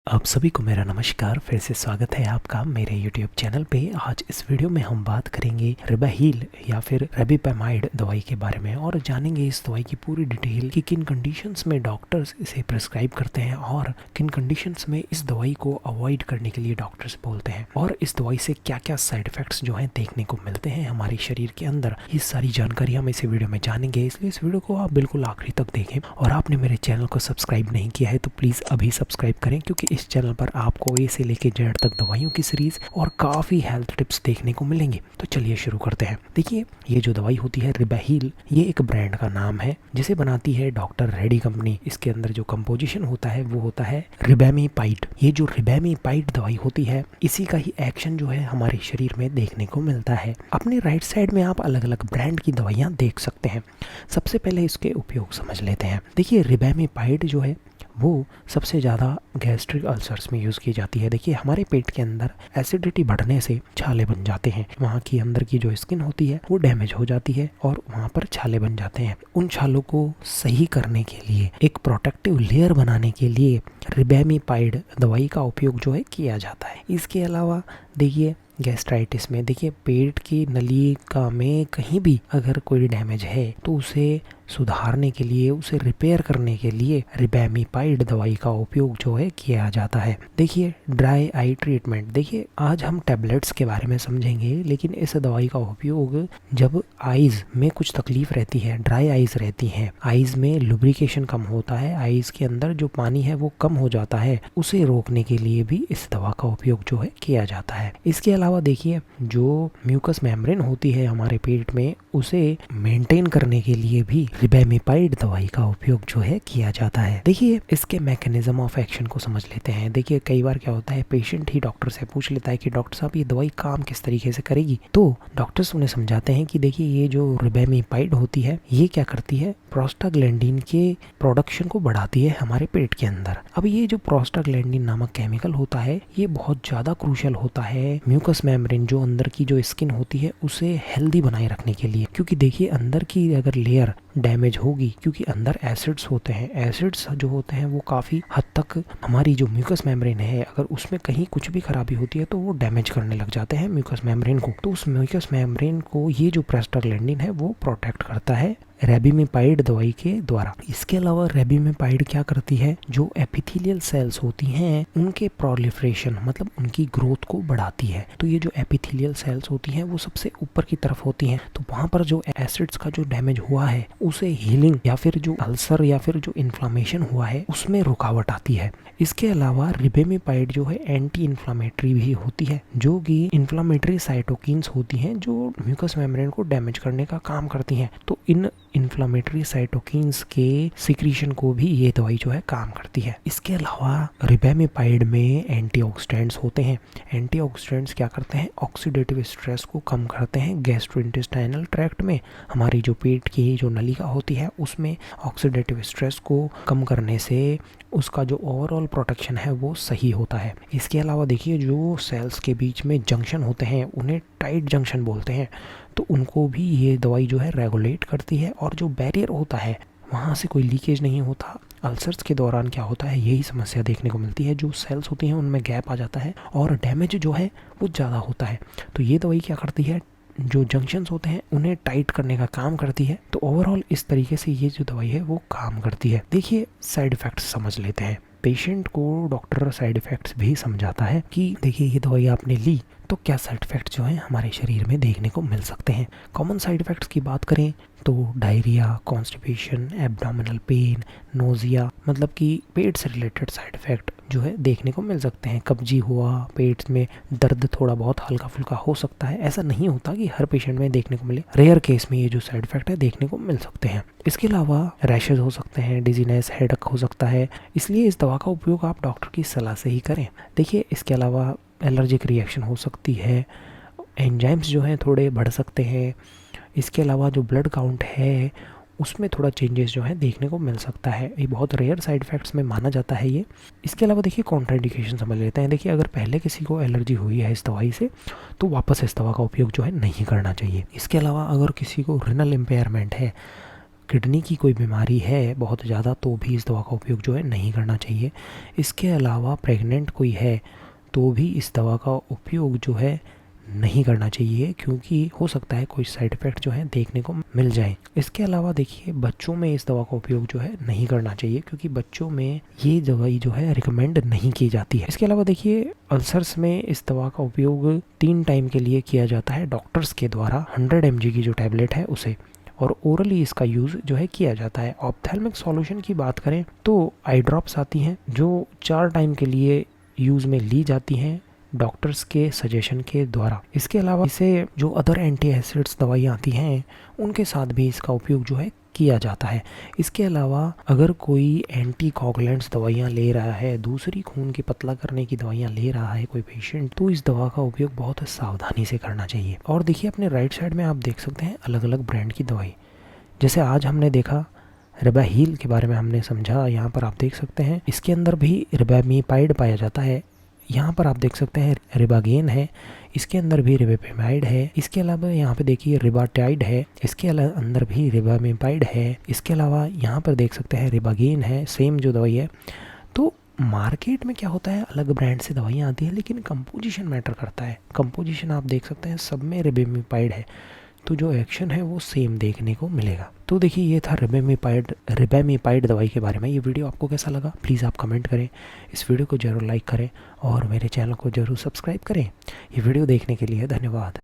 आप सभी को मेरा नमस्कार। फिर से स्वागत है आपका मेरे YouTube चैनल पे। आज इस वीडियो में हम बात करेंगे रिबाहील या फिर रेबिपेमाइड दवाई के बारे में और जानेंगे इस दवाई की पूरी डिटेल कि किन कंडीशंस में डॉक्टर्स इसे प्रिस्क्राइब करते हैं और किन कंडीशंस में इस दवाई को अवॉइड करने के लिए डॉक्टर्स बोलते हैं और इस दवाई से क्या क्या साइड इफेक्ट्स जो हैं देखने को मिलते हैं हमारे शरीर के अंदर। ये सारी जानकारी हम इस वीडियो में जानेंगे, इसलिए इस वीडियो को आप बिल्कुल आखिरी तक देखें। और आपने मेरे चैनल को सब्सक्राइब नहीं किया है तो प्लीज़ अभी सब्सक्राइब करें, क्योंकि इस चैनल पर आपको ए से लेकर जेड तक दवाइयों की सीरीज और काफ़ी हेल्थ टिप्स देखने को मिलेंगे। तो चलिए शुरू करते हैं। देखिए, ये जो दवाई होती है रिबाहील, ये एक ब्रांड का नाम है जिसे बनाती है डॉक्टर रेड्डी कंपनी। इसके अंदर जो कंपोजिशन होता है वो होता है रिबेमिपाइड। ये जो रिबेमिपाइड दवाई होती है, इसी का ही एक्शन जो है हमारे शरीर में देखने को मिलता है। अपने राइट साइड में आप अलग अलग ब्रांड की दवाइयाँ देख सकते हैं। सबसे पहले इसके उपयोग समझ लेते हैं। देखिए, रिबेमिपाइड जो है वो सबसे ज़्यादा गैस्ट्रिक अल्सर्स में यूज़ की जाती है। देखिए, हमारे पेट के अंदर एसिडिटी बढ़ने से छाले बन जाते हैं। वहाँ की अंदर की जो स्किन होती है वो डैमेज हो जाती है और वहाँ पर छाले बन जाते हैं। उन छालों को सही करने के लिए, एक प्रोटेक्टिव लेयर बनाने के लिए रिबेमिपाइड दवाई का उपयोग जो है किया जाता है। इसके अलावा देखिए, गैस्ट्राइटिस में देखिए, पेट की नलिका में कहीं भी अगर कोई डैमेज है तो उसे सुधारने के लिए, उसे रिपेयर करने के लिए रिबेमिपाइड दवाई का उपयोग जो है किया जाता है। देखिए, ड्राई आई ट्रीटमेंट। देखिए, आज हम टैबलेट्स के बारे में समझेंगे, लेकिन इस दवाई का उपयोग जब आईज में कुछ तकलीफ रहती है, ड्राई आईज रहती हैं, आईज में लुब्रिकेशन कम होता है, आईज के अंदर जो पानी है वो कम हो जाता है, उसे रोकने के लिए भी इस दवा का उपयोग जो है किया जाता है। इसके अलावा देखिए, जो म्यूकस मेम्ब्रेन होती है हमारे पेट में, उसे मेंटेन करने के लिए भी रिबेमिपाइड दवाई का उपयोग जो है किया जाता है। देखिए, इसके मैकेनिज्म ऑफ एक्शन को समझ लेते हैं। देखिए, कई बार क्या होता है, पेशेंट ही डॉक्टर से पूछ लेता है कि डॉक्टर साहब ये दवाई काम किस तरीके से करेगी, तो डॉक्टर्स उन्हें समझाते हैं कि देखिए, ये जो रिबेमिपाइड होती है ये क्या करती है, प्रोस्टाग्लैंडिन के प्रोडक्शन को बढ़ाती है हमारे पेट के अंदर। अब ये जो प्रोस्टाग्लैंडिन नामक केमिकल होता है ये बहुत ज़्यादा क्रूशियल होता है म्यूकस मेम्ब्रेन, जो अंदर की जो स्किन होती है उसे हेल्दी बनाए रखने के लिए। क्योंकि देखिए, अंदर की अगर लेयर डैमेज होगी, क्योंकि अंदर एसिड्स होते हैं, एसिड्स जो होते हैं वो काफ़ी हद तक हमारी जो म्यूकस मेम्ब्रेन है, अगर उसमें कहीं कुछ भी खराबी होती है तो वो डैमेज करने लग जाते हैं म्यूकस मेम्ब्रेन को। तो उस म्यूकस मेम्ब्रेन को ये जो प्रोस्टाग्लैंडिन है वो प्रोटेक्ट करता है रेबिमिपाइड दवाई के द्वारा। इसके अलावा रेबिमिपाइड क्या करती है, जो एपिथेलियल सेल्स होती हैं उनके प्रोलिफरेशन, मतलब उनकी ग्रोथ को बढ़ाती है। तो ये जो एपिथेलियल सेल्स होती हैं वो सबसे ऊपर की तरफ होती हैं, तो वहाँ पर जो एसिड्स का जो डैमेज हुआ है उसे हीलिंग या फिर जो अल्सर या फिर जो इन्फ्लामेशन हुआ है उसमें रुकावट आती है। इसके अलावा रिबेमिपाइड जो है एंटी इन्फ्लामेटरी भी होती है, जो कि इन्फ्लामेटरी साइटोकिन्स होती हैं जो म्यूकस मेम्ब्रेन को डैमेज करने का काम करती हैं। तो इन इन्फ्लामेटरी साइटोकिन्स के सिक्रीशन को भी ये दवाई जो है काम करती है। इसके अलावा रिबेमिपाइड में एंटीऑक्सीडेंट्स होते हैं। एंटीऑक्सीडेंट्स क्या करते हैं, ऑक्सीडेटिव स्ट्रेस को कम करते हैं गैस्ट्रोइंटेस्टाइनल ट्रैक्ट में, हमारी जो पेट की जो नलिका होती है उसमें ऑक्सीडेटिव स्ट्रेस को कम करने से उसका जो ओवरऑल प्रोटेक्शन है वो सही होता है। इसके अलावा देखिए, जो सेल्स के बीच में जंक्शन होते हैं उन्हें टाइट जंक्शन बोलते हैं, तो उनको भी ये दवाई जो है रेगुलेट करती है और जो बैरियर होता है वहाँ से कोई लीकेज नहीं होता। अल्सर्स के दौरान क्या होता है, यही समस्या देखने को मिलती है, जो सेल्स होती हैं उनमें गैप आ जाता है और डैमेज जो है वो ज़्यादा होता है। तो ये दवाई क्या करती है, जो जंक्शंस होते हैं उन्हें टाइट करने का काम करती है। तो ओवरऑल इस तरीके से ये जो दवाई है वो काम करती है। देखिए, साइड इफ़ेक्ट्स समझ लेते हैं। पेशेंट को डॉक्टर साइड इफ़ेक्ट्स भी समझाता है कि देखिए, ये दवाई आपने ली तो क्या साइड इफ़ेक्ट्स जो हैं हमारे शरीर में देखने को मिल सकते हैं। कॉमन साइड इफ़ेक्ट्स की बात करें तो diarrhoea, constipation, abdominal pain, nausea, मतलब कि पेट से रिलेटेड साइड इफ़ेक्ट जो है देखने को मिल सकते हैं। कब्जी हुआ, पेट में दर्द थोड़ा बहुत हल्का फुल्का हो सकता है, ऐसा नहीं होता कि हर पेशेंट में देखने को मिले, रेयर केस में ये जो साइड इफ़ेक्ट है देखने को मिल सकते हैं। इसके अलावा रैशेज हो सकते हैं, डिजीनेस, हेडेक हो सकता है, इसलिए इस दवा का उपयोग आप डॉक्टर की सलाह से ही करें। देखिए, इसके अलावा एलर्जिक रिएक्शन हो सकती है, एंजाइम्स जो हैं थोड़े बढ़ सकते हैं। इसके अलावा जो ब्लड काउंट है उसमें थोड़ा चेंजेस जो है देखने को मिल सकता है। ये बहुत रेयर साइड इफ़ेक्ट्स में माना जाता है ये। इसके अलावा देखिए, कॉन्ट्राइंडिकेशन समझ लेते हैं। देखिए, अगर पहले किसी को एलर्जी हुई है इस दवाई से तो वापस इस दवा का उपयोग जो है नहीं करना चाहिए। इसके अलावा अगर किसी को रिनल इम्पेयरमेंट है, किडनी की कोई बीमारी है बहुत ज़्यादा तो भी इस दवा का उपयोग जो है नहीं करना चाहिए। इसके अलावा प्रेग्नेंट कोई है तो भी इस दवा का उपयोग जो है नहीं करना चाहिए, क्योंकि हो सकता है कोई साइड इफ़ेक्ट जो है देखने को मिल जाए। इसके अलावा देखिए बच्चों में इस दवा का उपयोग जो है नहीं करना चाहिए, क्योंकि बच्चों में ये दवाई जो है रिकमेंड नहीं की जाती है। इसके अलावा देखिए अल्सर्स में इस दवा का उपयोग 3 टाइम के लिए किया जाता है डॉक्टर्स के द्वारा, 100 mg की जो टैबलेट है उसे, और ओरली इसका यूज़ जो है किया जाता है। ऑप्थेल्मिक सॉल्यूशन की बात करें तो आई ड्रॉप्स आती हैं जो 4 टाइम के लिए यूज़ में ली जाती हैं डॉक्टर्स के सजेशन के द्वारा। इसके अलावा इसे जो अदर एंटी एसिड्स दवाइयाँ आती हैं उनके साथ भी इसका उपयोग जो है किया जाता है। इसके अलावा अगर कोई एंटी कोगुलेंट्स दवाइयाँ ले रहा है, दूसरी खून की पतला करने की दवाइयाँ ले रहा है कोई पेशेंट, तो इस दवा का उपयोग बहुत सावधानी से करना चाहिए। और देखिए अपने राइट साइड में आप देख सकते हैं अलग अलग ब्रांड की दवाई। जैसे आज हमने देखा रिबाहील के बारे में हमने समझा, यहाँ पर आप देख सकते हैं इसके अंदर भी रिबामीपाइड पाया जाता है। यहाँ पर आप देख सकते हैं रिबागेन है, इसके अंदर भी रिबापेमाइड है। इसके अलावा यहाँ पे देखिए रिबाटाइड है, इसके अंदर भी रिबामीपाइड है। इसके अलावा यहाँ पर देख सकते हैं रिबागेन है, सेम जो दवाई है। तो मार्केट में क्या होता है अलग ब्रांड से दवाइयाँ आती हैं, लेकिन कंपोजिशन मैटर करता है। कंपोजिशन आप देख सकते हैं सब में रिबामीपाइड है, तो जो एक्शन है वो सेम देखने को मिलेगा। तो देखिए ये था रिबामीपाइड दवाई के बारे में। ये वीडियो आपको कैसा लगा प्लीज़ आप कमेंट करें, इस वीडियो को ज़रूर लाइक करें और मेरे चैनल को ज़रूर सब्सक्राइब करें। ये वीडियो देखने के लिए धन्यवाद।